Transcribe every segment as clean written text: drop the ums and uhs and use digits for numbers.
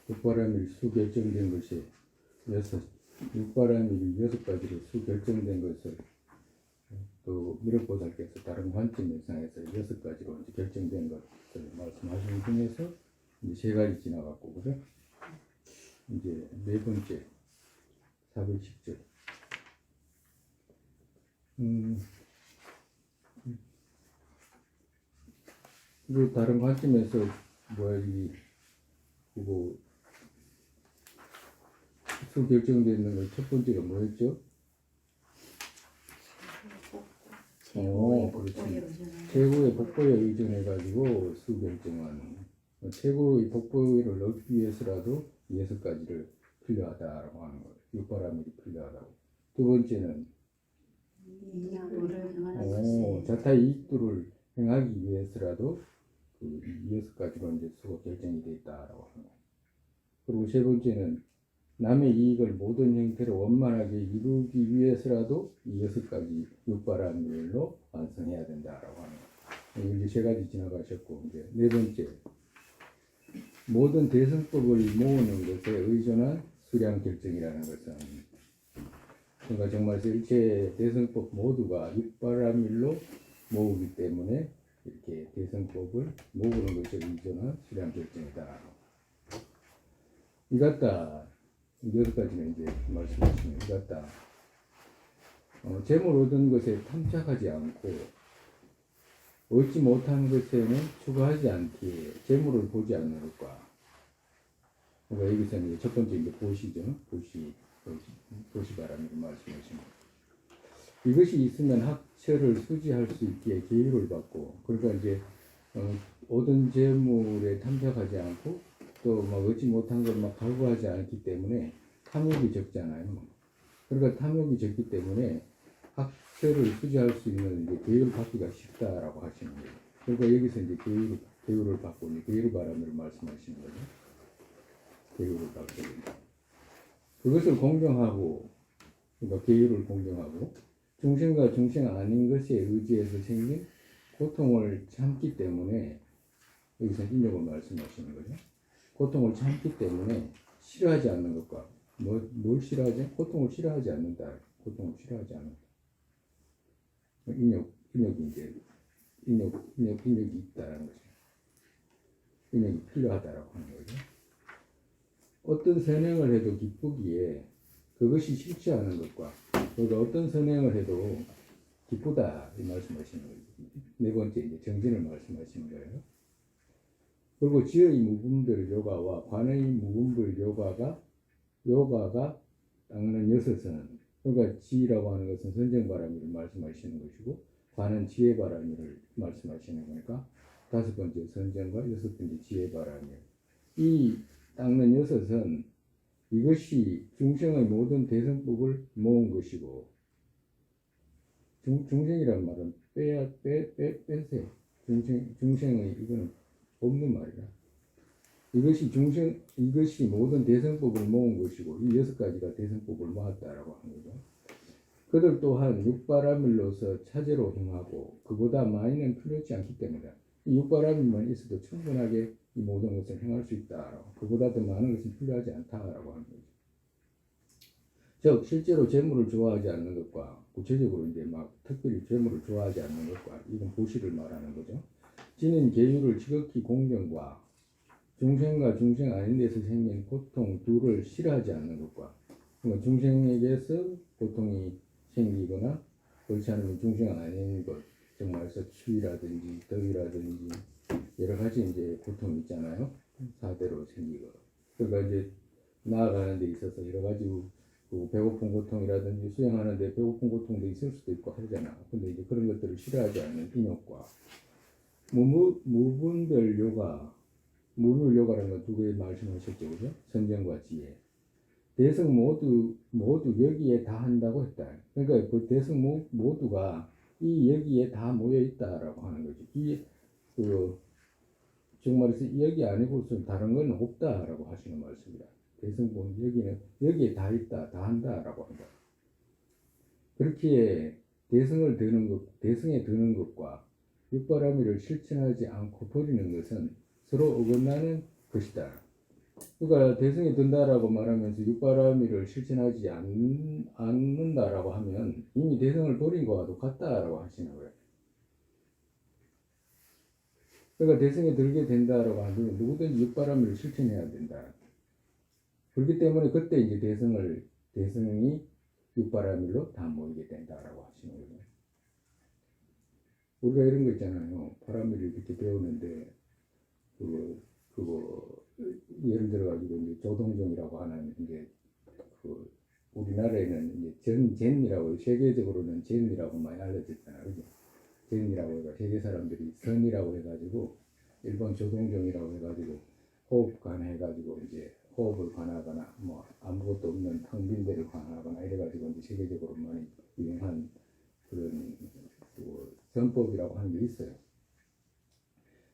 육바라밀이 수결정된 것이 육바라밀이 6가지로 수결정된 것을 또 미륵보살께서 다른 관점에서 해서 6가지로 이제 결정된 것을 말씀하시는 중에서 이제 3가지 지나갔고, 그죠? 이제 4번째 410절. 그 다른 관점에서 뭐 수결정되어 있는 걸 첫 번째가 뭐였죠? 최고의 복보에 의존해가지고 수결정하는, 최고의 복보를 얻기 위해서라도 6가지를 필요하다라고 하는 거예요. 육바라밀이 필요하다고. 두 번째는 자타 이익도를 행하기 위해서라도 그 6가지로 이제 수가 결정이 되어 있다라고 하는 거예요. 그리고 세 번째는 남의 이익을 모든 형태로 원만하게 이루기 위해서라도 이 6가지 육바라밀로 완성해야 된다라고 하는 거예요. 이제 3가지 지나가셨고, 이제 4번째 모든 대승법을 모으는 것에 의존한 수량 결정이라는 것은, 그러니까 정말 일체 대승법 모두가 육바라밀로 모으기 때문에 이렇게 대승법을 모으는 것에 의존한 수량 결정이다. 이 같다 6가지는 이제 말씀하시면, 이 같다 재물 얻은 것에 탐착하지 않고 얻지 못한 것에는 추가하지 않기에 재물을 보지 않는 것과, 그러니까 여기서는 이제 첫 번째 이제 보시죠. 보시바람이라고 말씀하십니다. 이것이 있으면 학처를 수지할 수 있기에 계율을 받고, 그러니까 이제 얻은 재물에 탐착하지 않고 또 막 얻지 못한 걸 막 갈구하지 않기 때문에 탐욕이 적잖아요. 그러니까 탐욕이 적기 때문에 학처를 수지할 수 있는 이제 계율을 받기가 쉽다라고 하시는 거예요. 그러니까 여기서 이제 계율을 받고 이제 계율바람을 말씀하시는 거죠. 계율을 받게 된다. 그것을 공경하고, 그러니까 계율을 공경하고 중생과 중생 아닌 것에 의지해서 생긴 고통을 참기 때문에, 여기서 인력을 말씀하시는 거죠. 고통을 참기 때문에 싫어하지 않는 것과, 뭘 싫어하지? 고통을 싫어하지 않는다. 고통을 싫어하지 않는다. 인력이 이제 인력이 있다라는 거죠. 인력이 필요하다라고 하는 거죠. 어떤 선행을 해도 기쁘기에 그것이 싫지 않은 것과, 그러니까 어떤 선행을 해도 기쁘다 이 말씀하시는 거예요. 4번째 이제 정진을 말씀하시는 거예요. 그리고 지의 무분별 요가와 관의 무분별 요가가 닦는 6은, 그러니까 지라고 하는 것은 선정바람이를 말씀하시는 것이고, 관은 지혜바람이를 말씀하시는 거니까 5번째 선정과 6번째 지혜바람이, 이 닦는 6은 이것이 중생의 모든 대승법을 모은 것이고, 중생이란 말은 빼세요. 중생의 이거는 없는 말이라. 이것이 모든 대승법을 모은 것이고, 이 6가지가 대승법을 모았다라고 하는 거죠. 그들 또한 육바라밀로서 차제로 행하고 그보다 많이는 필요치 않기 때문이다. 이 육바라밀만 있어도 충분하게 이 모든 것을 행할 수 있다. 그보다 더 많은 것은 필요하지 않다라고 하는 거죠. 즉 실제로 재물을 좋아하지 않는 것과, 구체적으로 이제 막 특별히 재물을 좋아하지 않는 것과, 이건 보시를 말하는 거죠. 지는 계율을 지극히 공경과 중생과 중생 아닌 데서 생긴 고통 둘을 싫어하지 않는 것과, 그러니까 중생에게서 고통이 생기거나 그렇지 않으면 중생 아닌 것, 정말서 추위라든지 더위라든지 여러 가지 이제 고통이 있잖아요. 사대로 생기고, 그러니까 이제 나아가는 데 있어서 여러 가지 그 배고픈 고통이라든지 수행하는데 배고픈 고통도 있을 수도 있고 하잖아. 근데 이제 그런 것들을 싫어하지 않는 인욕과 무분별 요가, 무분별 요가라는 건 2개 말씀하셨죠, 그죠? 선정과 지혜. 대승 모두 여기에 다 한다고 했다. 그러니까 그 대승 모두가 이 여기에 다 모여 있다라고 하는 거죠. 정말에서 여기 아니고서 다른 건 없다라고 하시는 말씀이다. 대승본 여기에 다 있다, 다 한다라고 한다. 그렇기에 대승에 드는 것과 육바라밀을 실천하지 않고 버리는 것은 서로 어긋나는 것이다. 그러니까 대승에 든다라고 말하면서 육바라밀을 실천하지 않는다라고 하면 이미 대승을 버린 거와도 같다라고 하시는 거예요. 그러니까 대승에 들게 된다라고 하면 누구든지 육바라밀을 실천해야 된다. 그렇기 때문에 그때 이제 대승이 육바라밀로 다 모이게 된다라고 하시는 거예요. 우리가 이런 거 있잖아요. 바라밀을 이렇게 배우는데 그거 예를 들어 가지고 이제 조동종이라고 하는 이제 그 우리나라에는 이제 젠이라고 세계적으로는 젠이라고 많이 알려졌잖아요. 그죠? 젠이라고 해가 세계 사람들이 선이라고 해가지고 일본 조동종이라고 해가지고 호흡 관해가지고 이제 호흡을 관하거나 뭐 아무것도 없는 텅 빈 데를 관하거나 이래가지고 이제 세계적으로 많이 유행한 그런 그 전법이라고 하는 게 있어요.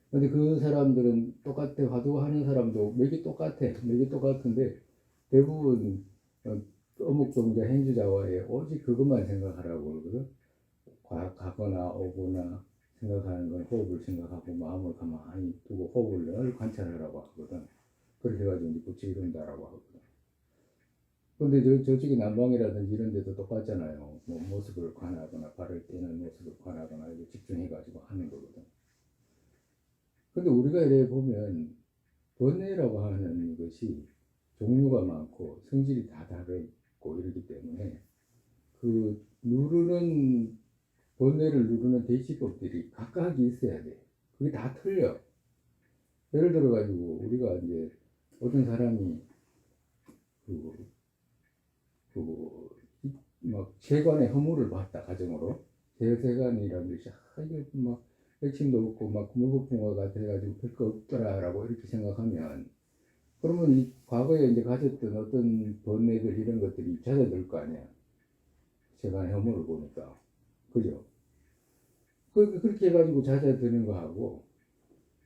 근데 그 사람들은 똑같아. 화두하는 사람도 맥이 똑같아. 맥이 똑같은데 대부분 어묵 종자 행주자와에 오직 그것만 생각하라고 그러거든. 가거나 오거나 생각하는 건 호흡을 생각하고 마음을 가만히 두고 호흡을 늘 관찰하라고 하거든. 그렇게 해가지고 이제 부처 이룬다라고 하거든. 근데 저쪽에 남방이라든지 이런 데도 똑같잖아요. 뭐 모습을 관하거나 발을 떼는 모습을 관하거나 이렇게 집중해가지고 하는 거거든. 근데 우리가 이래 보면 번뇌라고 하는 것이 종류가 많고 성질이 다 다르고 이러기 때문에 그 누르는 번뇌를 누르는 대시법들이 각각이 있어야 돼. 그게 다 틀려. 예를 들어 가지고 우리가 이제 어떤 사람이 그, 막 세관의 허물을 봤다 가정으로 세관이라는 것이 이게 막 핵심도 없고 막 물거품과 같아가지고 별거 없더라라고 이렇게 생각하면 그러면 이 과거에 이제 가졌던 어떤 번뇌들 이런 것들이 잦아들 거 아니야. 세관의 허물을 보니까 그죠? 그렇게 해가지고 잦아드는 거하고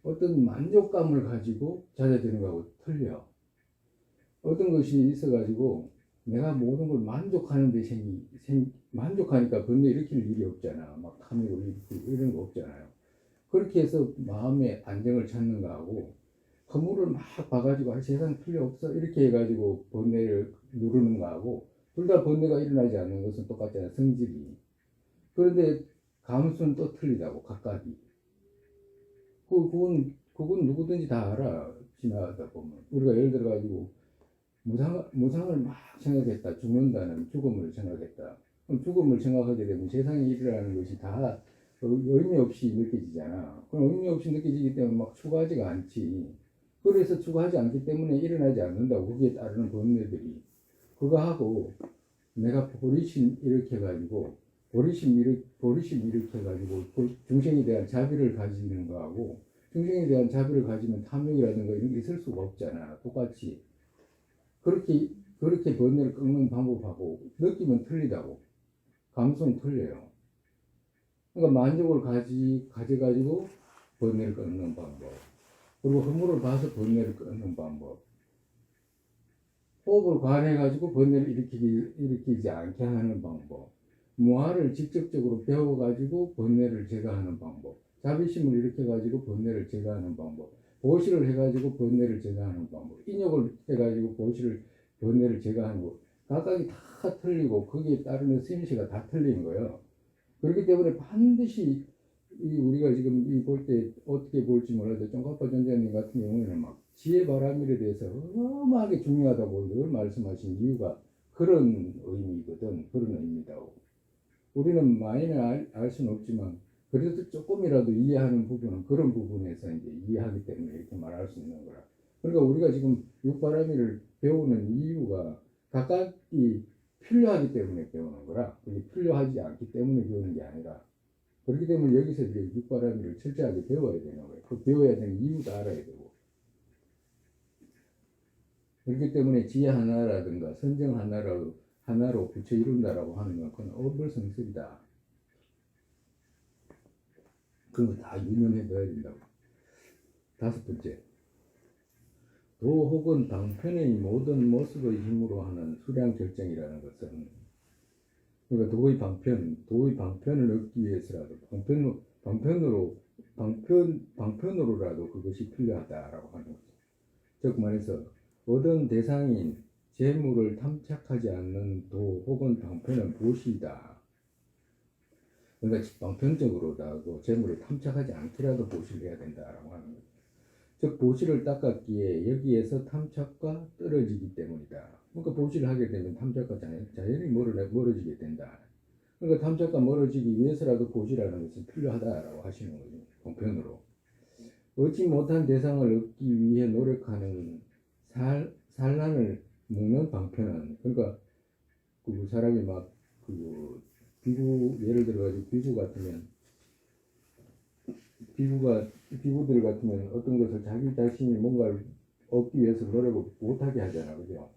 어떤 만족감을 가지고 잦아드는 거하고 틀려. 어떤 것이 있어가지고 내가 모든 걸 만족하는 데 만족하니까 번뇌 일으킬 일이 없잖아. 막 탐욕을 일으키고 이런 거 없잖아요. 그렇게 해서 마음의 안정을 찾는 거하고 허물을 막 봐가지고 세상 필요 없어 이렇게 해가지고 번뇌를 누르는 거하고 둘 다 번뇌가 일어나지 않는 것은 똑같잖아. 성질이. 그런데 감수는 또 틀리다고 각각이. 그건 누구든지 다 알아. 지나가다 보면 우리가 예를 들어 가지고 무상을 막 생각했다. 죽는다는 죽음을 생각했다. 그럼 죽음을 생각하게 되면 세상에 일어나는 것이 다 의미 없이 느껴지잖아. 그럼 의미 없이 느껴지기 때문에 막 추구하지가 않지. 그래서 추구하지 않기 때문에 일어나지 않는다고. 거기에 따르는 번뇌들이. 그거 하고 내가 보리심 이렇게 해가지고 보리심 이렇게 해가지고 중생에 대한 자비를 가지는 거하고 중생에 대한 자비를 가지면 탐욕이라든가 이런 게 있을 수가 없잖아. 똑같이. 그렇게 번뇌를 끊는 방법하고 느낌은 틀리다고. 감성은 틀려요. 그러니까 만족을 가져가지고 번뇌를 끊는 방법. 그리고 허물을 봐서 번뇌를 끊는 방법. 호흡을 관해가지고 번뇌를 일으키지 않게 하는 방법. 무아를 직접적으로 배워가지고 번뇌를 제거하는 방법. 자비심을 일으켜가지고 번뇌를 제거하는 방법. 보시를 해가지고 번뇌를 제거하는 방법. 인욕을 해가지고 번뇌를 제거하는 것. 각각이 다 틀리고 거기에 따르는 심시가 다 틀린 거예요. 그렇기 때문에 반드시 우리가 지금 볼 때 어떻게 볼지 몰라도 쫑가파 전자님 같은 경우에는 막 지혜 바람일에 대해서 어마하게 중요하다고 늘 말씀하신 이유가 그런 의미거든. 그런 의미다고. 우리는 많이는 알 수는 없지만 그래도 조금이라도 이해하는 부분은 그런 부분에서 이제 이해하기 때문에 이렇게 말할 수 있는 거라. 그러니까 우리가 지금 육바라밀을 배우는 이유가 각각이 필요하기 때문에 배우는 거라. 그게 필요하지 않기 때문에 배우는 게 아니라 그렇기 때문에 여기서 이제 육바라밀을 철저하게 배워야 되는 거예요. 그 배워야 되는 이유도 알아야 되고. 그렇기 때문에 지혜 하나라든가 선정 하나로 부처 이룬다라고 하는 건 그건 어불성설이다. 그런 거 다 유념해 둬야 된다고. 다섯 번째. 도 혹은 방편의 모든 모습의 힘으로 하는 수량 결정이라는 것은 그러니까 도의 방편을 얻기 위해서라도 방편으로라도 그것이 필요하다라고 하는 거죠. 즉 말해서 모든 대상인 재물을 탐착하지 않는 도 혹은 방편은 보시이다. 그러니까 방편적으로라도 재물을 탐착하지 않기라도 보시를 해야 된다라고 하는 거죠. 즉 보시를 닦았기에 여기에서 탐착과 떨어지기 때문이다. 그러니까 보시를 하게 되면 탐착과 자연히 멀어지게 된다. 그러니까 탐착과 멀어지기 위해서라도 보시라는 것은 필요하다라고 하시는 거죠. 방편으로. 얻지 못한 대상을 얻기 위해 노력하는 산란을 묶는 방편은, 그러니까 그 사람이 막 그 비구, 예를 들어 가지고 비구들 같으면 어떤 것을 자기 자신이 뭔가를 얻기 위해서 노력을 못하게 하잖아, 그죠?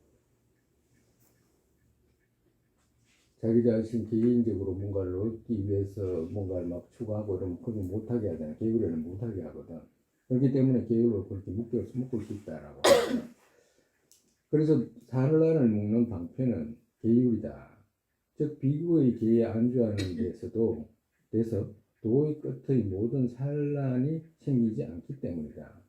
자기 자신 개인적으로 뭔가를 얻기 위해서 뭔가를 막 추구하고 이러면 그걸 못하게 하잖아. 게으르는 못하게 하거든. 그렇기 때문에 게으르로 그렇게 묶을 수 있다라고. 그래서 산란을 묶는 방편은 계율이다. 즉 비구의 계에 안주하는 데서 도의 끝의 모든 산란이 생기지 않기 때문이다.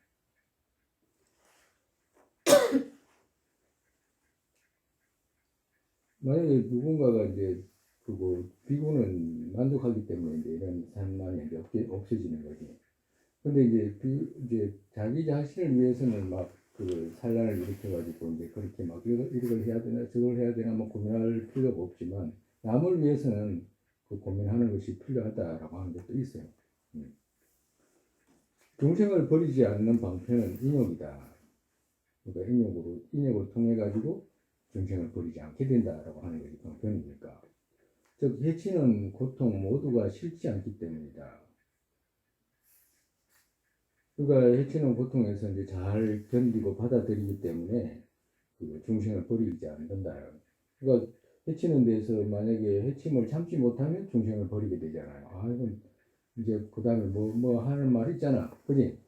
만약에 누군가가 이제 그거 비구는 만족하기 때문에 이제 이런 산란이 이제 없어지는 거지. 근데 이제 자기 자신을 위해서는 막 그 산란을 일으켜가지고 이제 그렇게 막 이걸 해야 되나 저걸 해야 되나 뭐 고민할 필요가 없지만 남을 위해서는 그 고민하는 것이 필요하다라고 하는 것도 있어요. 중생을 버리지 않는 방편은 인욕이다. 그러니까 인욕을 통해 가지고 중생을 버리지 않게 된다라고 하는 것이 방편이니까. 즉 해치는 고통 모두가 싫지 않기 때문이다. 그러니까 해치는 고통에서 이제 잘 견디고 받아들이기 때문에 그 중생을 버리지 않는다. 그러니까 해치는 데서 만약에 해침을 참지 못하면 중생을 버리게 되잖아요. 아, 이건 이제 그 다음에 뭐 하는 말 있잖아. 그지?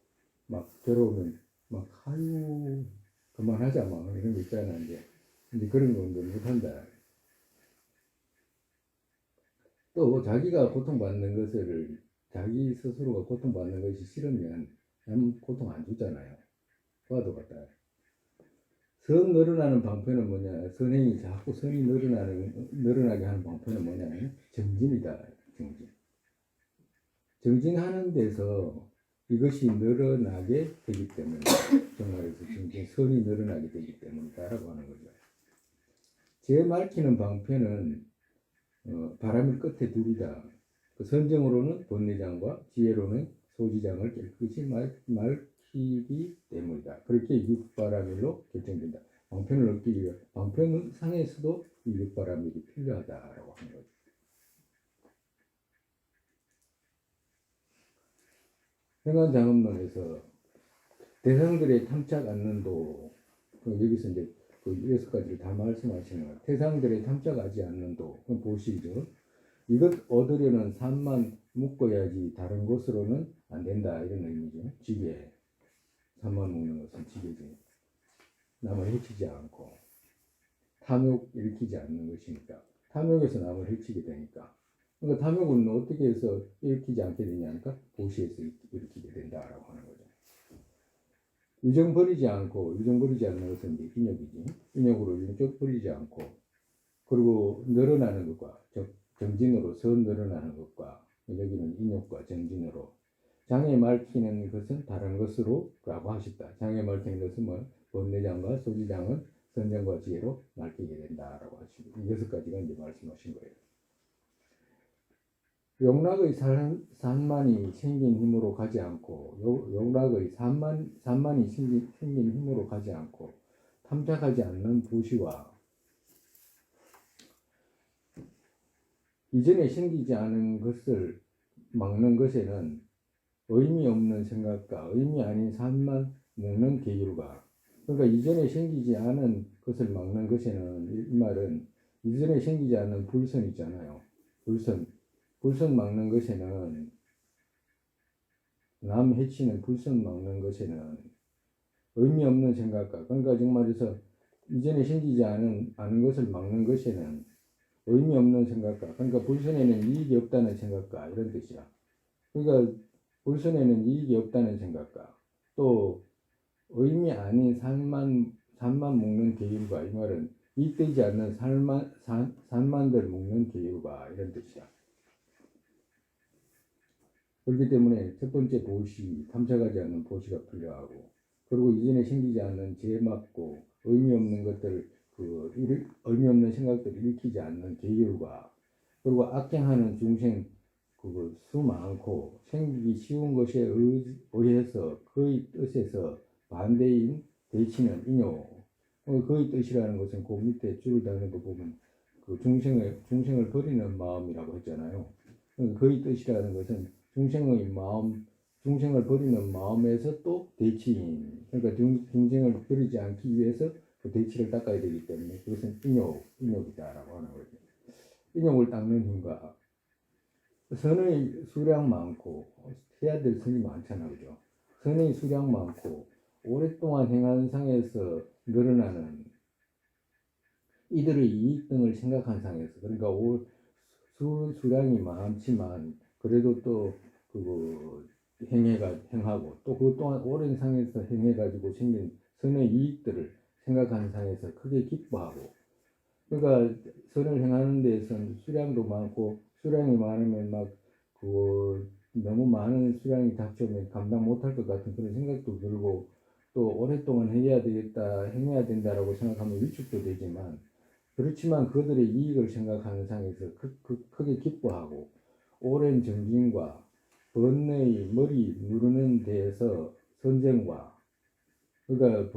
막 괴로우면 막 아유 그만하자 막 이런 거 있잖아. 이제 그런 건 못한다. 또 자기가 고통받는 것을 자기 스스로가 고통받는 것이 싫으면 남 고통 안 주잖아요. 봐도 같다. 선 늘어나는 방편은 뭐냐? 선행이 자꾸 선이 늘어나게 하는 방편은 뭐냐? 정진이다. 정진. 정진하는 데서 이것이 늘어나게 되기 때문에 정말에서 정진, 선이 늘어나게 되기 때문이다라고 하는 거죠. 제 밝히는 방편은 바람을 끝에 두리다. 그 선정으로는 본내장과 지혜로는 소지장을 깨끗이 밝히기 때문이다. 그렇게 육바라밀로 결정된다. 방편을 얻기 위해 방편 상에서도 이 육바라밀이 필요하다라고 하는 거죠. 행안장엄론에서 대상들의 탐착 않는도 여기서 이제 그 6가지를 다 말씀하시는 거예요. 대상들의 탐착하지 않는도 보시죠. 이것 얻으려는 산만 묶어야지 다른 곳으로는 안 된다 이런 의미죠. 지게 산만 묶는 것은 지게지. 남을 해치지 않고 탐욕 일으키지 않는 것이니까 탐욕에서 남을 해치게 되니까. 그러니까 탐욕은 어떻게 해서 일으키지 않게 되냐니까 보시에서 일으키게 된다라고 하는 거죠. 유정 버리지 않는 것은 이제 인욕이지. 인욕으로 유정 버리지 않고 그리고 늘어나는 것과 정진으로 선 늘어나는 것과 여기는 인욕과 정진으로 장애 말키는 것은 다른 것으로 라고 하셨다. 장애 말키는 것은 뭐 본내장과 소지장은 선정과 지혜로 말키게 된다라고 하시고 6가지가 이제 말씀하신 거예요. 용락의 산만이 생긴 힘으로 가지 않고 용락의 산만이 생긴 힘으로 가지 않고 탐착하지 않는 부시와 이전에 생기지 않은 것을 막는 것에는 의미 없는 생각과 의미 아닌 산만 먹는 계율과 그러니까 이전에 생기지 않은 것을 막는 것에는 이 말은 이전에 생기지 않은 불선 있잖아요. 불선 막는 것에는 남 해치는 불선 막는 것에는 의미 없는 생각과 그러니까 정말에서 이전에 생기지 않은 것을 막는 것에는 의미 없는 생각과 그러니까 불선에는 이익이 없다는 생각과 이런 뜻이야. 그러니까 불선에는 이익이 없다는 생각과 또 의미 아닌 산만 먹는 계율과, 이 말은 이익되지 않는 산만들 먹는 계율과 이런 뜻이야. 그렇기 때문에 첫 번째 보시, 탐색하지 않는 보시가 필요하고, 그리고 이전에 생기지 않는 제맞고 의미 없는 것들, 의미 없는 생각들을 일으키지 않는 계율과, 그리고 악행하는 중생 수 많고 생기기 쉬운 것에 의해서 그의 뜻에서 반대인 대치는 인요. 그의 뜻이라는 것은 그 밑에 줄을 다는 거 보면 그 중생을 버리는 마음이라고 했잖아요. 그의 뜻이라는 것은 중생의 마음, 중생을 버리는 마음에서 또 대치인, 그러니까 중생을 버리지 않기 위해서 그 대치를 닦아야 되기 때문에 그것은 인욕이다라고 하는 거죠. 인욕을 닦는 힘과, 선의 수량 많고 해야 될 선이 많잖아, 그죠? 선의 수량 많고 오랫동안 행한 상에서 늘어나는 이들의 이익 등을 생각한 상에서, 그러니까 수량이 많지만 그래도 또 행하고 또 그 또한 오랜 상에서 행해가지고 생긴 선의 이익들을 생각하는 상에서 크게 기뻐하고, 그러니까 선을 행하는 데에서는 수량도 많고, 수량이 많으면 너무 많은 수량이 닥쳐오면 감당 못할 것 같은 그런 생각도 들고, 또 오랫동안 행해야 된다라고 생각하면 위축도 되지만, 그렇지만 그들의 이익을 생각하는 상에서 크게 기뻐하고, 오랜 정진과 번뇌의 머리 누르는 데에서 선정과, 그러니까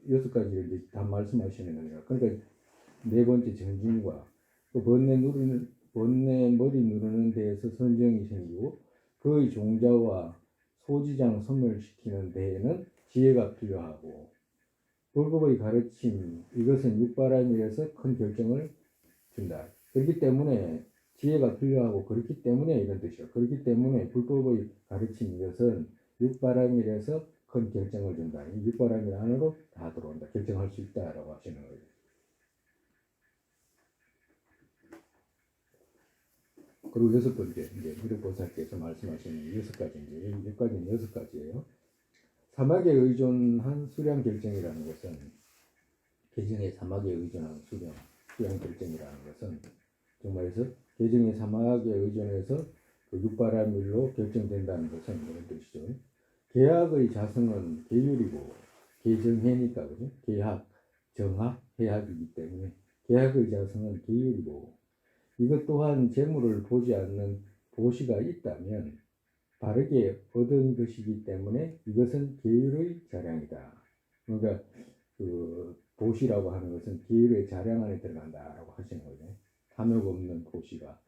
여섯 가지를 이제 다 말씀하시는 거예요. 그러니까 네 번째 정진과 번뇌 머리 누르는 데에서 선정이 생기고, 그의 종자와 소지장 소멸시키는 데에는 지혜가 필요하고, 불법의 가르침, 이것은 육바람일에서 큰 결정을 준다. 그렇기 때문에 지혜가 필요하고, 그렇기 때문에 이런 뜻이야. 그렇기 때문에 불법의 가르침, 이것은 육바람일에서 큰 결정을 준다. 이 육바람일 안으로 다 들어온다. 결정할 수 있다라고 하시는 거예요. 그리고 여섯 번째, 이제 무력보살께서 말씀하시는 여섯 가지인데, 여기까지는 여섯 가지예요. 사막에 의존한 수량 결정이라는 것은, 개정의 사막에 의존한 수량 결정이라는 것은, 정말에서 개정의 사막에 의존해서 육바라밀로 결정된다는 것은 이런 뜻이죠. 계약의 자성은 계율이고, 계정해니까, 그죠? 계약, 정학, 해약이기 때문에 계약의 자성은 계율이고, 이것 또한 재물을 보지 않는 보시가 있다면 바르게 얻은 것이기 때문에 이것은 계율의 자량이다. 그러니까 보시라고 하는 것은 계율의 자량 안에 들어간다라고 하시는 거죠. 탐욕 없는 보시가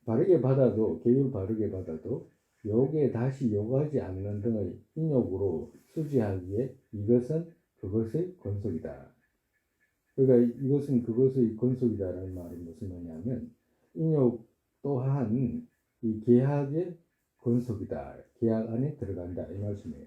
바르게 받아도, 계율 바르게 받아도 욕에 다시 욕하지 않는 등의 인욕으로 수지하기에 이것은 그것의 권속이다. 그러니까 이것은 그것의 권속이다라는 말은 무슨 말이냐면, 인욕 또한 이 계약의 권속이다. 계약 안에 들어간다, 이 말씀이에요.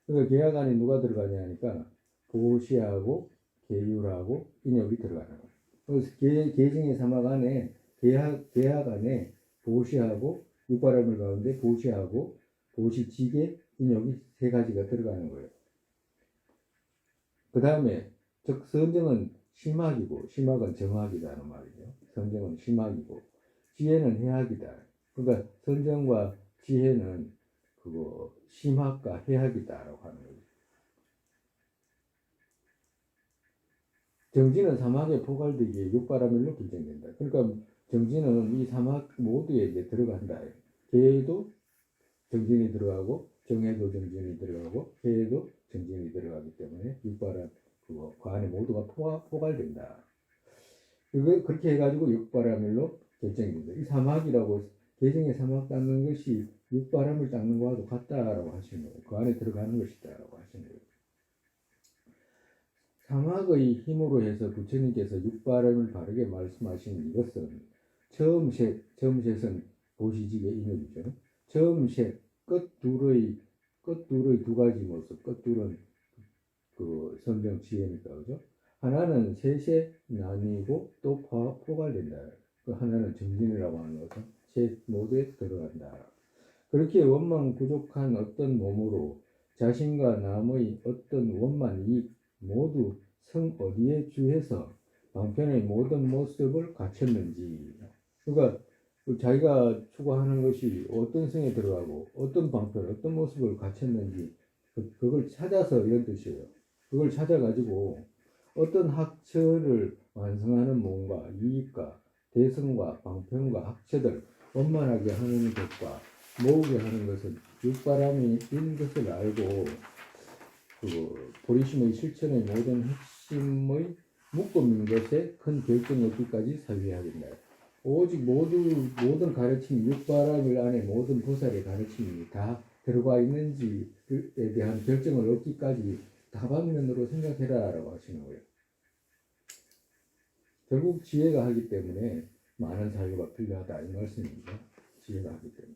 그러니까 계약 안에 누가 들어가냐 하니까 보시하고 계율하고 인욕이 들어가는 거예요. 그래서 계정의 사막 안에 계약 안에 보시하고 육바람을 가운데 보시하고 보시지계 인욕이 세 가지가 들어가는 거예요. 그 다음에 즉 선정은 심학이고, 심학은 정학이다는 말이죠. 선정은 심학이고, 지혜는 해학이다. 그러니까 선정과 지혜는 심학과 해학이다라고 하는 거죠. 정진은 사막에 포괄되기에 육바라밀로 결정된다. 그러니까 정진은 이 사막 모두에 이제 들어간다. 계도 정진이 들어가고, 정해도 정진이 들어가고, 해도 정진이 들어가기 때문에 육바람 그 안에 모두가 포괄된다. 그렇게 해가지고 육바라밀로 결정됩니다. 이 사막이라고, 개정의 사막 닦는 것이 육바람을 닦는 것과도 같다라고 하시는 거예요. 그 안에 들어가는 것이다라고 하시는 거예요. 사막의 힘으로 해서 부처님께서 육바람을 바르게 말씀하신 이것은, 처음셋은 보시지계 인욕이죠. 처음셋 끝둘의 두 가지 모습, 끝둘은 선정 지혜니까, 그죠? 하나는 셋에 나뉘고 또 포괄된다. 그 하나는 정진이라고 하는 것은 셋 모두에 들어간다. 그렇게 원망 부족한 어떤 몸으로 자신과 남의 어떤 원만 이익 모두 성 어디에 주해서 방편의 모든 모습을 갖췄는지. 그러니까 자기가 추구하는 것이 어떤 성에 들어가고 어떤 방편, 어떤 모습을 갖췄는지 그걸 찾아서 이런 뜻이에요. 그걸 찾아가지고 어떤 학처를 완성하는 뭔가 이익과 대성과 방편과 학처들 원만하게 하는 것과 모으게 하는 것은 육바람인 것을 알고 보리심의 실천의 모든 핵심의 묶음인 것에 큰 결정 얻기까지 사유하겠다. 오직 모든 가르침, 육바라밀 안에 모든 보살의 가르침이 다 들어가 있는지에 대한 결정을 얻기까지 다방면으로 생각해라 라고 하시는 거예요. 결국 지혜가 하기 때문에 많은 사유가 필요하다 이 말씀입니다. 지혜가 하기 때문에.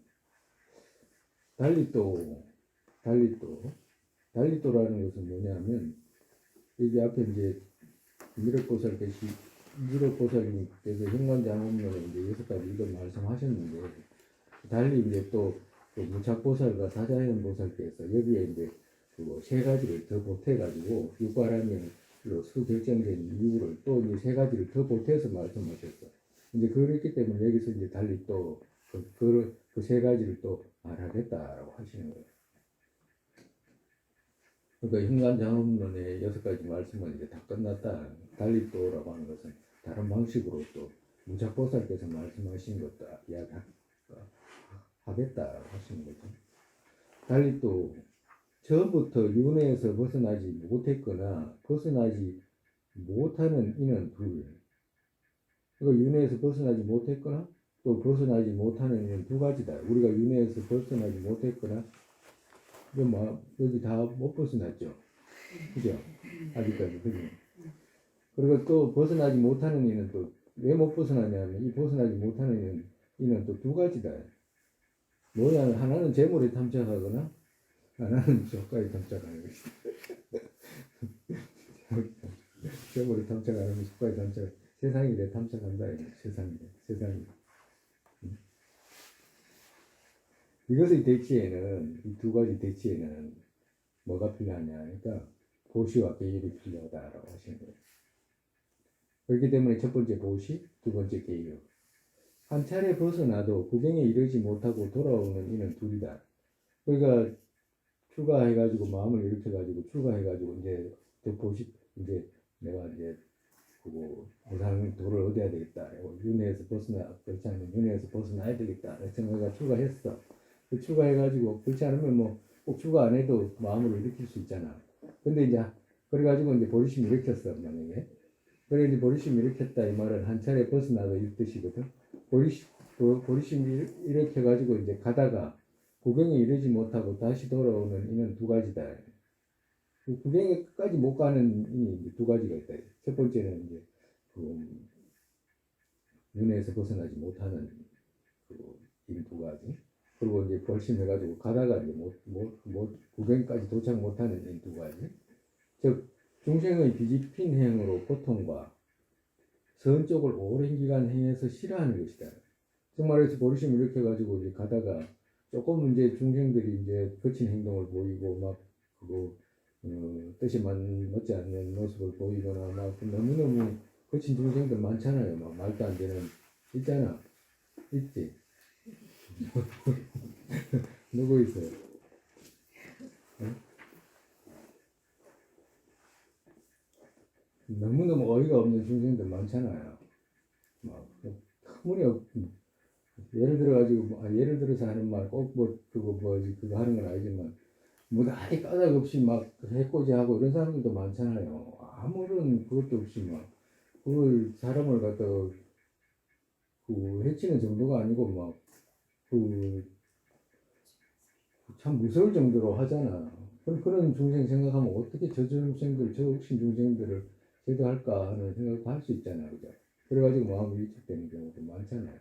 달리또라는 것은 뭐냐면 여기 앞에 이제 미륵보살님께서 현관장엄론에 이제 6가지 이걸 말씀하셨는데 달리 이제 또 무착보살과 사자현보살께서 여기에 이제 그 3가지를 더 보태가지고 육바라밀로 수결정된 이유를 또 이제 3가지를 더 보태서 말씀하셨어. 이제 그렇기 때문에 여기서 이제 달리 또 그 3가지를 또 말하겠다라고 하시는 거예요. 그러니까 현관장엄론의 6가지 말씀은 이제 다 끝났다. 달리 또라고 하는 것은 다른 방식으로 또 무착보살께서 말씀하신 것도 이야기하겠다 하시는 거죠. 달리 또 처음부터 윤회에서 벗어나지 못했거나 벗어나지 못하는 이는 둘. 그러니까 윤회에서 벗어나지 못했거나 또 벗어나지 못하는 이는 2가지다. 우리가 윤회에서 벗어나지 못했거나 여기 다 못 벗어났죠. 그죠? 아직까지. 그죠? 그리고 또 벗어나지 못하는 이는 또 왜 못 벗어나냐면 이 벗어나지 못하는 이는 또 2가지다. 뭐냐, 하나는 재물에 탐착하거나 하나는 조카에 탐착하는 것이다. 재물에 탐착하는 것, 조카에 탐착. 세상이 내 탐착한다. 세상이. 이것의 대치에는 이 2가지 대치에는 뭐가 필요하냐? 그러니까 보시와 계율이 필요하다라고 하시는 거예요. 그렇기 때문에 첫 번째 보시, 2번째 계율. 한 차례 벗어나도 구경에 이르지 못하고 돌아오는 이는 2이다. 그러니까 출가해가지고 마음을 일으켜가지고 출가해가지고 이제 더 보시 이제 내가 이제 보상 도를 얻어야 되겠다. 윤회에서 그렇지 않으면 윤회에서 벗어나야 되겠다. 그래서 내가 출가했어. 출가해가지고 그렇지 않으면 뭐 꼭 출가 안 해도 마음을 일으킬 수 있잖아. 근데 이제 그래가지고 이제 보리심 일으켰어 만약에. 그래 이제 보리심 일으켰다 이 말은 한 차례 벗어나도 이 뜻이거든. 보리심 일으켜가지고 이제 가다가 구경에 이르지 못하고 다시 돌아오는 이는 2가지다. 구경에 끝까지 못 가는 이는 2가지가 있다. 첫 번째는 이제 윤회에서 벗어나지 못하는 이 2가지. 그리고 이제 벌심해가지고 가다가 이제 구경까지 도착 못하는 이 2가지. 즉 중생의 뒤집힌 행으로 고통과 선 쪽을 오랜 기간 행해서 싫어하는 것이다. 즉 말해서 보리심 일으켜가지고 이제 가다가 조금 이제 중생들이 이제 거친 행동을 보이고 막 뜻이 맞지 않는 모습을 보이거나 막 너무너무 거친 중생들 많잖아요. 막 말도 안 되는 있잖아. 있지. 누구 있어요? 응? 너무너무 어이가 없는 중생들 많잖아요. 막 터무니없 예를 들어서 하는 말 꼭 그거 하는 건 아니지만 무단히 까닭 없이 막 해코지하고 이런 사람들도 많잖아요. 아무런 그것도 없이 막 그걸 사람을 갖다 해치는 정도가 아니고 참 무서울 정도로 하잖아. 그런 중생 생각하면 어떻게 저 중생들, 저 억신 중생들을 제도할까 하는 생각도 할 수 있잖아요. 그죠? 그래가지고 마음이 위축되는 경우도 많잖아요.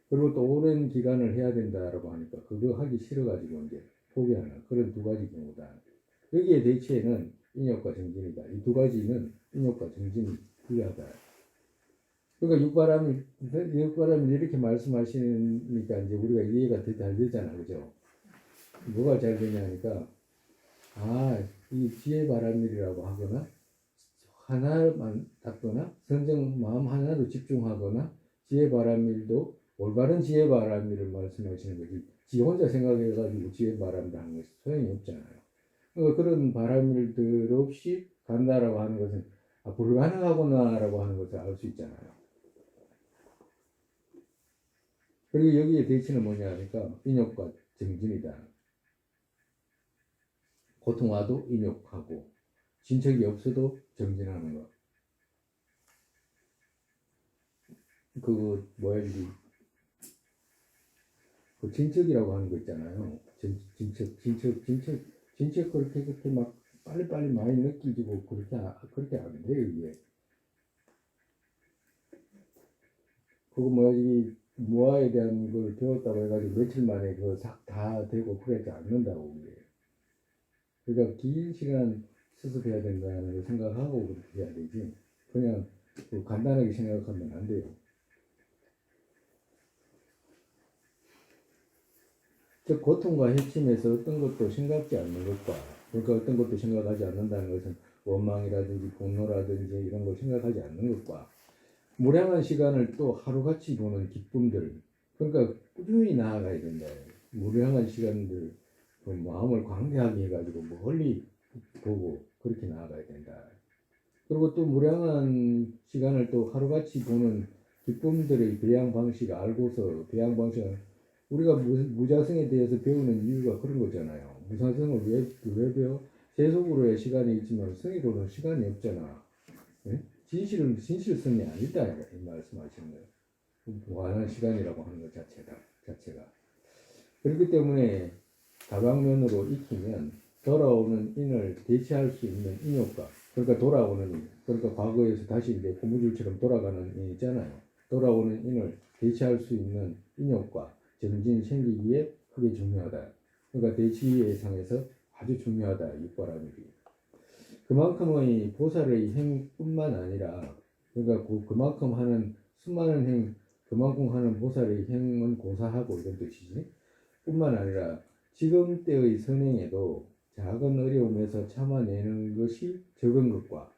그리고 또 오랜 기간을 해야 된다라고 하니까 그거 하기 싫어가지고 이제 포기하는 그런 2가지 경우다. 여기에 대치에는 인욕과 정진이다. 이 2가지는 인욕과 정진이 필요하다. 그러니까 육바람을 이렇게 말씀하시니까 이제 우리가 이해가 잘 되잖아. 그죠? 뭐가 잘 되냐 하니까 이 지혜 바람일이라고 하거나 하나만 닦거나 선정 마음 하나로 집중하거나 지혜 바람일도 올바른 지혜 바람일을 말씀하시는 거지. 지 혼자 생각해가지고 지혜 바람일 하는 것이 소용이 없잖아요. 그러니까 그런 바람일들 없이 간다라고 하는 것은 불가능하구나라고 하는 것을 알 수 있잖아요. 그리고 여기에 대치는 뭐냐 하니까 인욕과 정진이다. 고통 와도 인욕하고 진척이 없어도 정진하는 것. 그 뭐야 그 진척이라고 하는 거 있잖아요. 진척 그렇게 막 빨리 많이 느끼고 그렇게 안 돼요 이게. 그거 뭐야 무아에 대한 걸 배웠다고 해가지고 며칠 만에 그거 다 되고 그러지 않는다고 이게. 그러니까 긴 시간 수습해야 된다는 걸 생각하고 그렇게 해야 되지. 그냥 간단하게 생각하면 안 돼요. 즉 고통과 해침에서 어떤 것도 생각지 않는 것과 그러니까 어떤 것도 생각하지 않는다는 것은 원망이라든지 분노라든지 이런 걸 생각하지 않는 것과 무량한 시간을 또 하루같이 보는 기쁨들 그러니까 꾸준히 나아가야 된다. 무량한 시간들 그 마음을 광대하게 해가지고 멀리 보고 그렇게 나아가야 된다. 그리고 또 무량한 시간을 또 하루같이 보는 기쁨들의 배양 방식을 알고서 배양 방식을 우리가 무자성에 대해서 배우는 이유가 그런 거잖아요. 무자성을 왜 배워? 세속으로의 시간이 있지만 성의로는 시간이 없잖아. 네? 진실성이 아니다 이 말씀하시는 거예요. 무한한 시간이라고 하는 것 자체가. 그렇기 때문에 다방면으로 익히면 돌아오는 인을 대체할 수 있는 인효과 그러니까 돌아오는 인 그러니까 과거에서 다시 이제 고무줄처럼 돌아가는 인 있잖아요. 돌아오는 인을 대체할 수 있는 인효과 정진 생기기에 크게 중요하다. 그러니까 대치예상에서 아주 중요하다 육바라밀이. 그만큼의 보살의 행뿐만 아니라 그러니까 그만큼 하는 수많은 행 그만큼 하는 보살의 행은 고사하고 이런 뜻이지. 뿐만 아니라 지금 때의 선행에도 작은 어려움에서 참아내는 것이 적은 것과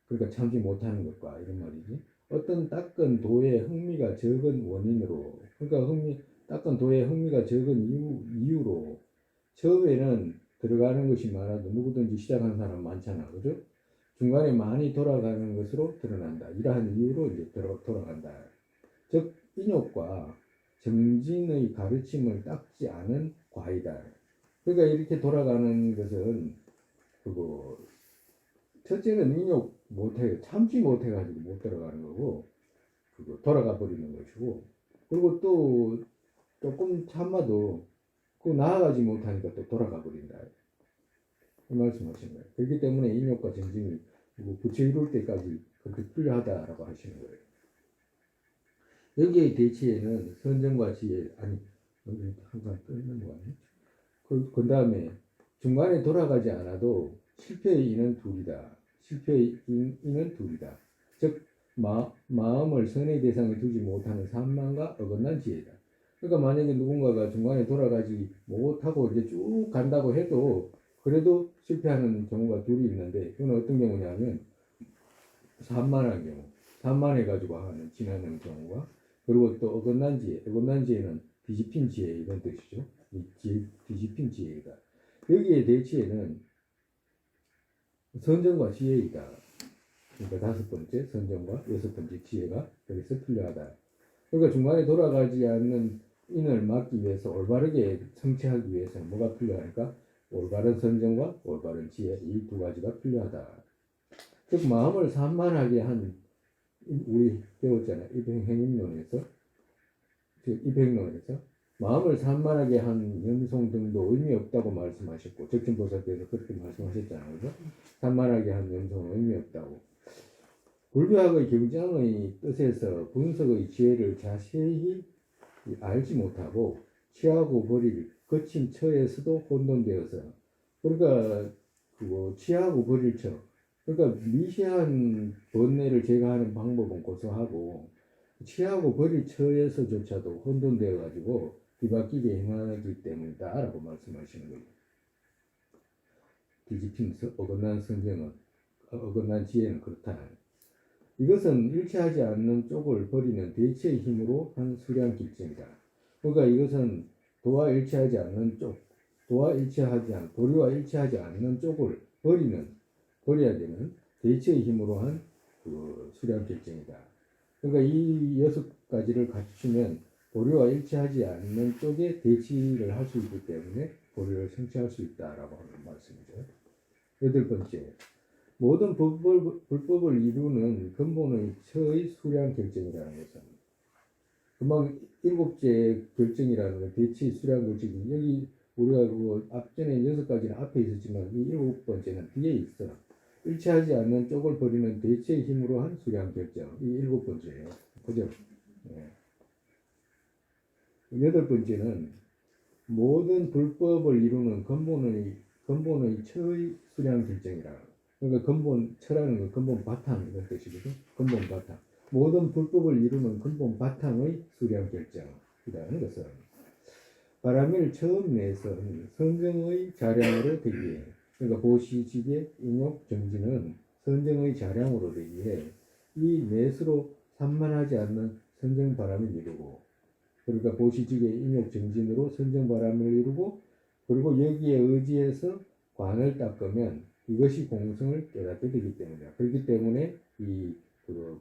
그러니까 참지 못하는 것과 이런 말이지. 어떤 닦은 도에 흥미가 적은 원인으로 그러니까 닦은 도에 흥미가 적은 이유로 처음에는 들어가는 것이 많아도 누구든지 시작하는 사람 많잖아. 그죠? 중간에 많이 돌아가는 것으로 드러난다. 이러한 이유로 이제 돌아간다. 즉 인욕과 정진의 가르침을 닦지 않은 과이다. 그러니까 이렇게 돌아가는 것은 그거 첫째는 인욕 못해 참지 못해가지고 못 돌아가는 거고 그거 돌아가 버리는 것이고 그리고 또 조금 참아도 그 나아가지 못하니까 또 돌아가 버린다. 이 말씀하시는 거예요. 그렇기 때문에 인욕과 정진이 부처 이룰 때까지 그렇게 필요하다라고 하시는 거예요. 여기에 대치에는 선정과 지혜 여기 항상 끊는 거 아니에요? 그 다음에 중간에 돌아가지 않아도 실패의 인은 둘이다. 실패의 인은 둘이다. 즉 마음을 선의 대상에 두지 못하는 산만과 어긋난 지혜다. 그러니까 만약에 누군가가 중간에 돌아가지 못하고 이제 쭉 간다고 해도 그래도 실패하는 경우가 둘이 있는데 그건 어떤 경우냐면 산만한 경우 산만해가지고 하는 지나는 경우가 그리고 또 어긋난 지혜는 뒤집힌 지혜 이런 뜻이죠. 뒤집힌 지혜이다. 여기에 대치에는 선정과 지혜이다. 그러니까 다섯 번째 선정과 여섯 번째 지혜가 여기서 필요하다. 그러니까 중간에 돌아가지 않는 인을 막기 위해서 올바르게 성취하기 위해서는 뭐가 필요할까? 올바른 선정과 올바른 지혜 이 두 가지가 필요하다. 즉 마음을 산만하게 한 우리 배웠잖아요. 입행행임론에서 마음을 산만하게 한 염송 등도 의미 없다고 말씀하셨고 적진보살께서 그렇게 말씀하셨잖아요. 그래서 산만하게 한 염송은 의미 없다고. 불교학의 경장의 뜻에서 분석의 지혜를 자세히 알지 못하고 취하고 버릴 거친 처에서도 혼돈되어서 그러니까 그거 취하고 버릴 처 그러니까 미세한 번뇌를 제거하는 방법은 고소하고 취하고 버릴 처에서조차도 혼돈되어 가지고 뒤바뀌게 행하기 때문이다 라고 말씀하시는 거예요. 뒤집힌 어긋난 성경은 어긋난 지혜는 그렇다. 이것은 일치하지 않는 쪽을 버리는 대체의 힘으로 한 수량 결정이다. 그러니까 이것은 도와 일치하지 않는 쪽, 도리와 일치하지 않는 쪽을 버려야 되는 대체의 힘으로 한 그 수량 결정이다. 그러니까 이 6가지를 갖추면 도리와 일치하지 않는 쪽에 대치를 할 수 있기 때문에 도리를 성취할 수 있다라고 하는 말씀이죠. 8번째, 모든 불법을 이루는 근본의 처의 수량 결정이라는 것은 금방 7째 결정이라는 건 대치 수량 결정이 여기 우리가 그 앞전에 6가지는 앞에 있었지만 이 7번째는 뒤에 있어. 일치하지 않는 쪽을 버리는 대체의 힘으로 한 수량 결정. 이 7번째예요. 그죠? 네. 8번째는 모든 불법을 이루는 근본의 처의 수량 결정이라. 그러니까 처라는 건 근본 바탕 이런 뜻이거든. 근본 바탕. 모든 불법을 이루는 근본 바탕의 수량 결정이라는 것은 바람을 처음 내서 성경의 자량으로 되기에, 그러니까 보시, 지계, 인욕, 정지는 성경의 자량으로 되기에 이 넷으로 산만하지 않는 성경 바람을 이루고, 그러니까 보시, 지계, 인욕, 정진으로 성경 바람을 이루고, 그리고 여기에 의지해서 관을 닦으면 이것이 공성을 깨닫게 되기 때문이다. 그렇기 때문에 이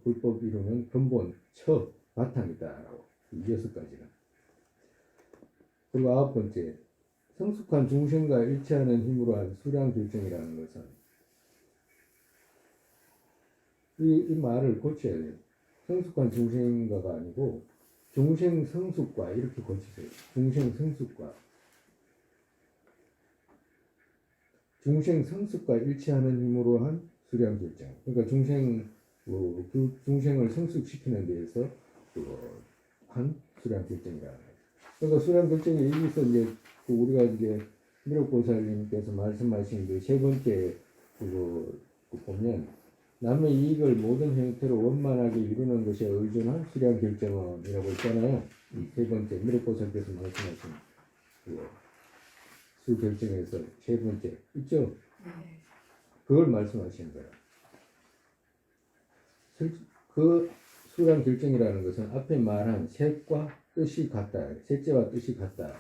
불법 이루는 근본, 처, 바탕이다라고. 이 6가지는. 그리고 9번째, 성숙한 중생과 일치하는 힘으로 한 수량 결정이라는 것은 이 말을 고쳐야 돼요. 성숙한 중생과가 아니고 중생 성숙과 이렇게 고치세요. 중생 성숙과. 중생 성숙과 일치하는 힘으로 한 수량 결정. 그러니까 중생을 성숙시키는 데에서 한 수량 결정이라는 거예요. 그러니까 수량 결정에 여기서 이제 우리가 이제 미륵보살님께서 말씀하신 그 3번째 보면 남의 이익을 모든 형태로 원만하게 이루는 것에 의존한 수량 결정이라고 있잖아요. 이 3번째 미륵보살께서 말씀하신 수 결정에서 3번째 있죠? 그걸 말씀하시는 거예요. 그 수량 결정이라는 것은 앞에 말한 셋과 뜻이 같다. 셋째와 뜻이 같다.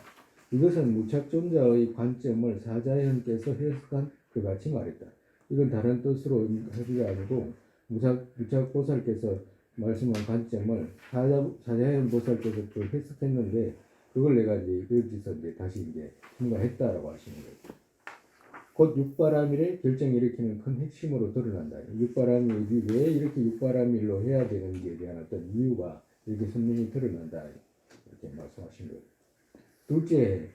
이것은 무착존자의 관점을 사자현께서 해석한 그같이 말했다. 이건 다른 뜻으로 하기가 아니고 무착보살께서 말씀한 관점을 사자현 보살께서 해석했는데 그걸 내가 이제 여기서 이제 다시 이제 통과했다라고 하시는 거예요. 곧 육바라밀의 결정을 일으키는 큰 핵심으로 드러난다. 육바라밀이 왜 이렇게 육바라밀로 해야 되는지에 대한 어떤 이유가 이렇게 선명히 드러난다. 이렇게 말씀하신 거예요. 둘째,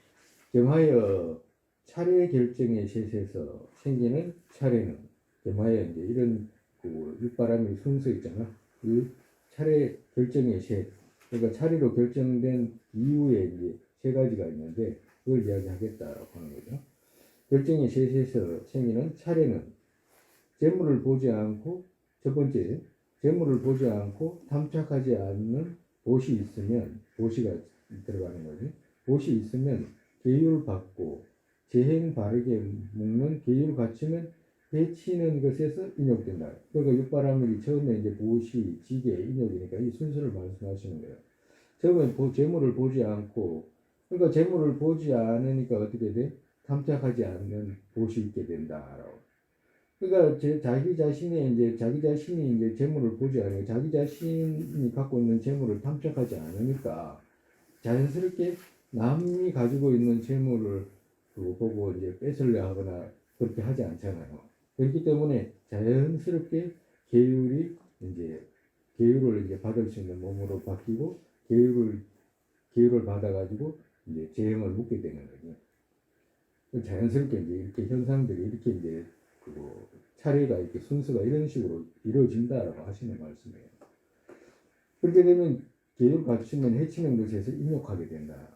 겸하여 차례 결정의 셋에서 생기는 차례는 겸하여 이제 이런 육바라밀 순서 있잖아. 그 차례 결정의 셋. 그러니까 차례로 결정된 이유에 이제 3가지가 있는데 그걸 이야기하겠다라고 하는 거죠. 결정의 셋에서 생기는 차례는 재물을 보지 않고, 첫 번째, 재물을 보지 않고 탐착하지 않는 보시 있으면, 보시가 들어가는 거지. 보시 있으면 계율 받고 재행 바르게 묶는 계율 갖추면 해치는 것에서 인욕된다. 그러니까 육바라밀이 처음에 이제 보시, 지계, 인욕이니까 이 순서를 말씀하시는 거예요. 처음에 재물을 보지 않고, 그러니까 재물을 보지 않으니까 어떻게 돼? 탐착하지 않는 보시 있게 된다라고. 그러니까 자기 자신이 이제 재물을 보지 않아요. 자기 자신이 갖고 있는 재물을 탐착하지 않으니까 자연스럽게 남이 가지고 있는 재물을 보고 이제 뺏으려 하거나 그렇게 하지 않잖아요. 그렇기 때문에 자연스럽게 계율을 이제 받을 수 있는 몸으로 바뀌고 계율을 받아가지고 이제 재행을 묻게 되는 거죠. 자연스럽게 이제 이렇게 현상들이 이렇게 이제 차례가 이렇게 순서가 이런 식으로 이루어진다라고 하시는 말씀이에요. 그렇게 되면 계율 갖추면 해치는 것에서 인욕하게 된다.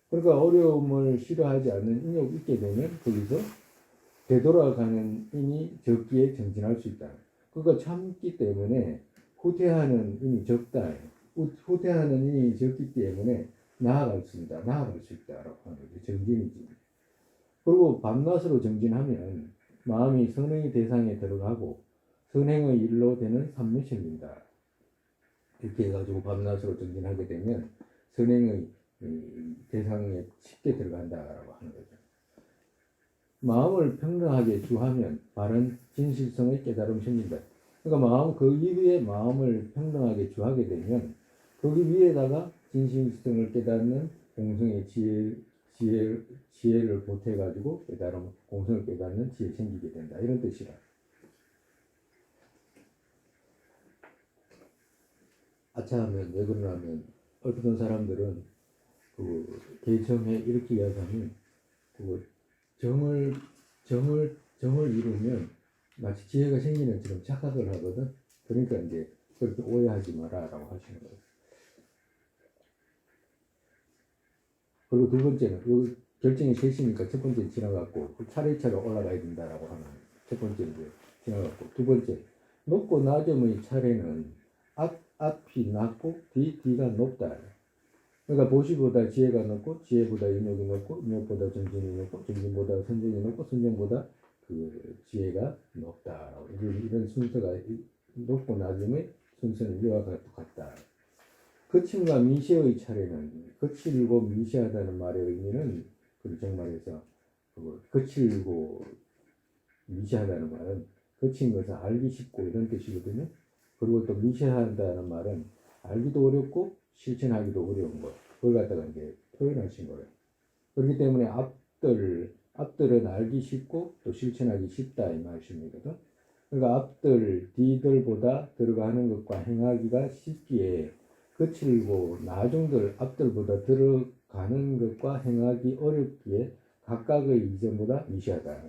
그러니까 어려움을 싫어하지 않는 인욕이 있게 되면 거기서 되돌아가는 인이 적기에 정진할 수 있다. 그러니까 참기 때문에 후퇴하는 인이 적다. 후퇴하는 인이 적기 때문에 나아갈 수 있다라고 하는 거죠. 정진이지. 그리고 밤낮으로 정진하면 마음이 선행의 대상에 들어가고 선행의 일로 되는 삼昧생긴다. 이렇게 해가지고 밤낮으로 정진하게 되면 선행의 대상에 쉽게 들어간다라고 하는 거죠. 마음을 평등하게 주하면 바른 진실성의 깨달음 생긴다. 그러니까 마음 그 이후에 마음을 평등하게 주하게 되면 거기 위에다가 진실성을 깨닫는 공성의 지혜를 보태가지고 깨달음 공성을 깨닫는 지혜 생기게 된다. 이런 뜻이라. 아차하면 왜 그러냐면 어떤 사람들은 그 개정에 이렇게 이야기하면 그 정을 이루면 마치 지혜가 생기는 것처럼 착각을 하거든. 그러니까 이제 그렇게 오해하지 마라라고 하시는 거예요. 그리고 두 번째는 요 결정이 셋이니까 첫 번째 지나갔고 차례차례 올라가야 된다라고 하는 첫 번째 이제 지나갔고 두 번째 높고 낮음의 차례는 앞이 낮고 뒤가 높다. 그러니까 보시보다 지혜가 높고 지혜보다 인욕이 높고 인욕보다 정진이 높고 정진보다 선정이 높고 선정보다 그 지혜가 높다. 이런 순서가 높고 낮음의 순서는 이와 같다. 거침과 미시의 차례는 거칠고 미시하다는 말의 의미는 그 정말에서 거칠고 미시하다는 말은 거친 것을 알기 쉽고 이런 뜻이거든요. 그리고 또 미시한다는 말은 알기도 어렵고 실천하기도 어려운 것. 그걸 갖다가 이제 표현하신 거예요. 그렇기 때문에 앞들은 알기 쉽고 또 실천하기 쉽다 이 말씀이거든. 그러니까 앞들, 뒤들보다 들어가는 것과 행하기가 쉽기에 거칠고 나중들 앞들보다 들어가는 것과 행하기 어렵기에 각각의 이전보다 미시하다.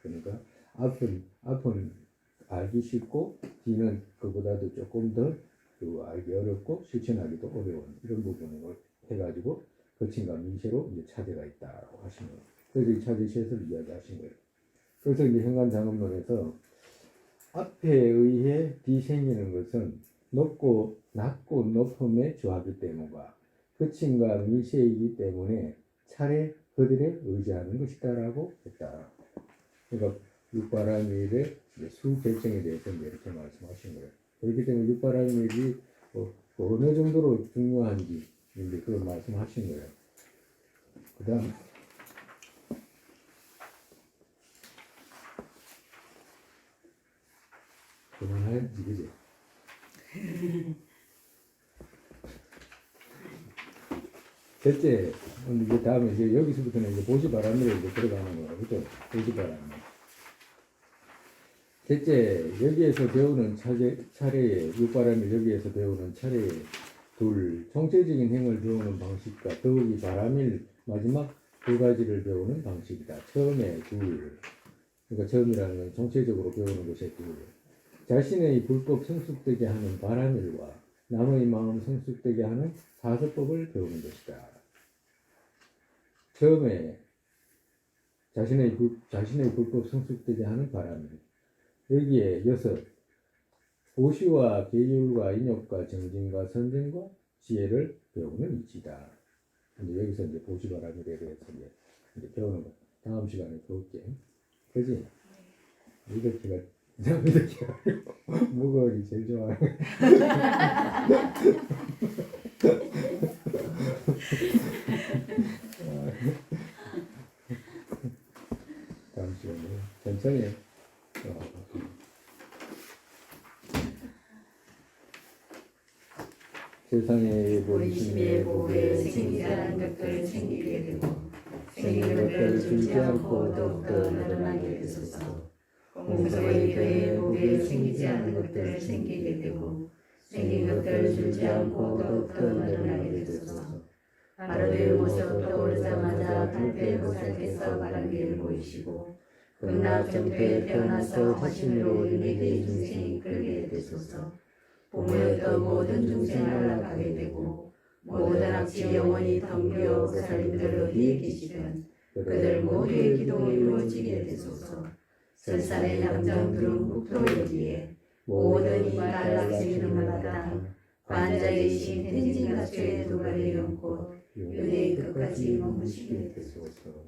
그러니까 앞은 알기 쉽고 뒤는 그보다도 조금 더 알기 어렵고 실천하기도 어려운 이런 부분을 해가지고 거침과 미시로 이제 차대가 있다고 하시는 거예요. 그래서 이 차대 셋을 이야기하신 거예요. 그래서 이제 현관장엄론에서 앞에 의해 뒤 생기는 것은 높고 낮고 높음에 주하기 때문과 거침과 미시이기 때문에 차례 그들에 의지하는 것이다라고 했다. 그러니까 육바라밀의 수 결정에 대해서 이렇게 말씀하신 거예요. 그렇기 때문에 육바라밀이 어느 정도로 중요한지 이제 그걸 말씀하신 거예요. 그다음 그만해야지 그지? 셋째, 이제 다음에 이제 여기서부터는 이제 보시바람밀에 이제 들어가는 거예요, 그죠? 보시바람밀. 셋째, 여기에서 배우는 차례에 육바람밀 여기에서 배우는 차례에 둘, 총체적인 행을 배우는 방식과 더욱이 바람일 마지막 두 가지를 배우는 방식이다. 처음에 둘, 그러니까 처음이라는 건 총체적으로 배우는 것에 둘. 자신의 불법 성숙되게 하는 바람일과 남의 마음 성숙되게 하는 사서법을 배우는 것이다. 처음에 자신의 불법 성숙되게 하는 바람일. 여기에 여섯, 보시와 계율과 인욕과 정진과 선정과 지혜를 배우는 이치다. 이제 여기서 이제 보시바람일에 대해서 이제 배우는 거. 다음 시간에 배울게. 그지? 이렇게가 무거워이 제일 좋아하는 다음 시간에 천천히 세상에 본심의 복에 생기지 않은 것들을 생기게 되고 생긴 것들을 줄지 않고 더욱더 늘어나게 되소서. 공성의 교회의 복에 생기지 않은 것들을 생기게 되고 생긴 것들을 줄지 않고 더욱더 늘어나게 되소서. 바로의 모습 떠오르자마자 발표의 보살께서 바람길을 보이시고 극락 정토에 태어나서 화신으로 인내의 중생이 이끌게 되소서. 부모였던 모든 중생을 나가게 되고 모든 악취 영원히 덤벼 보살님들 어디에 계시든 그들 모두의 기도가 이루어지게 되소서. 설산의 남장두른 국토 여기에 모든 이발 악생이는 마땅 관자의 신 텐진 가초의 두 발의 연꽃 윤회의 끝까지 머무시게 되소서.